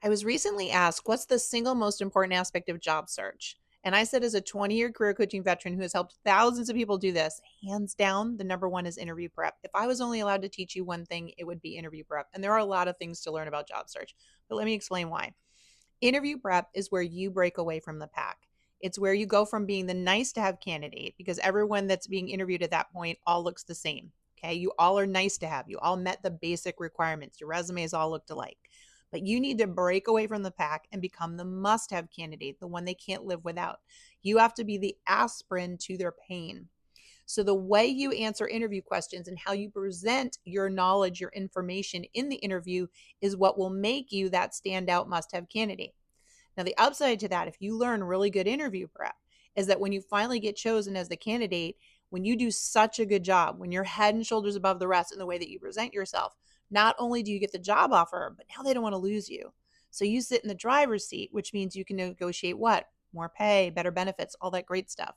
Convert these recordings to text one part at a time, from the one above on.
I was recently asked, what's the single most important aspect of job search? And I said, as a 20-year career coaching veteran who has helped thousands of people do this, hands down, the number one is interview prep. If I was only allowed to teach you one thing, it would be interview prep. And there are a lot of things to learn about job search, but let me explain why. Interview prep is where you break away from the pack. It's where you go from being the nice to have candidate because everyone that's being interviewed at that point all looks the same. Okay. You all are nice to have. You all met the basic requirements. Your resumes all looked alike. But you need to break away from the pack and become the must have candidate, the one they can't live without. You have to be the aspirin to their pain. So, the way you answer interview questions and how you present your knowledge, your information in the interview is what will make you that standout must have candidate. Now, the upside to that, if you learn really good interview prep, is that when you finally get chosen as the candidate, when you do such a good job, when you're head and shoulders above the rest in the way that you present yourself, not only do you get the job offer, but now they don't want to lose you. So you sit in the driver's seat, which means you can negotiate what? More pay, better benefits, all that great stuff.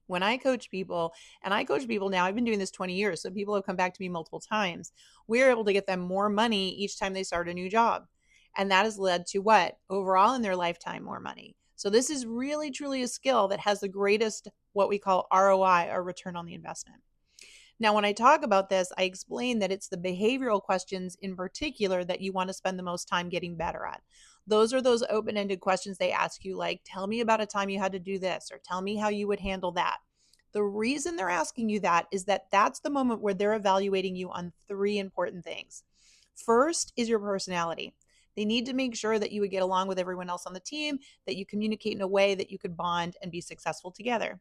When I coach people, and I coach people now, I've been doing this 20 years, so people have come back to me multiple times. We're able to get them more money each time they start a new job. And that has led to what? Overall in their lifetime, more money. So this is really, truly a skill that has the greatest, what we call ROI, or return on the investment. Now, when I talk about this, I explain that it's the behavioral questions in particular that you want to spend the most time getting better at. Those are those open ended questions they ask you, like, tell me about a time you had to do this, or tell me how you would handle that. The reason they're asking you that is that that's the moment where they're evaluating you on three important things. First is your personality. They need to make sure that you would get along with everyone else on the team, that you communicate in a way that you could bond and be successful together.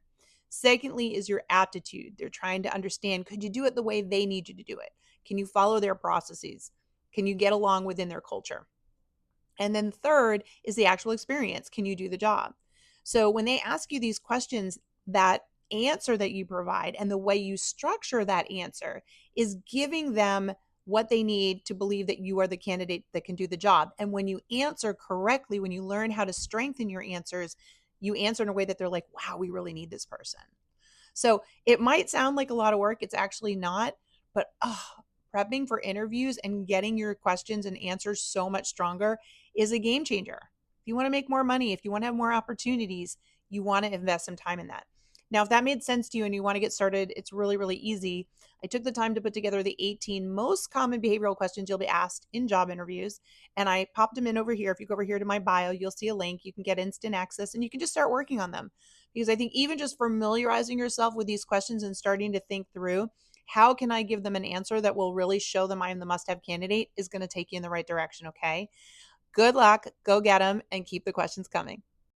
Secondly, is your aptitude. They're trying to understand, could you do it the way they need you to do it? Can you follow their processes? Can you get along within their culture? And then third is the actual experience. Can you do the job? So when they ask you these questions, that answer that you provide and the way you structure that answer is giving them what they need to believe that you are the candidate that can do the job. And when you answer correctly, when you learn how to strengthen your answers, you answer in a way that they're like, wow, we really need this person. So it might sound like a lot of work. It's actually not, but prepping for interviews and getting your questions and answers so much stronger is a game changer. If you want to make more money, if you want to have more opportunities, you want to invest some time in that. Now, if that made sense to you and you want to get started, it's really, really easy. I took the time to put together the 18 most common behavioral questions you'll be asked in job interviews, and I popped them in over here. If you go over here to my bio, you'll see a link. You can get instant access and you can just start working on them. Because I think even just familiarizing yourself with these questions and starting to think through how can I give them an answer that will really show them I am the must have candidate is going to take you in the right direction. Okay. Good luck. Go get them and keep the questions coming.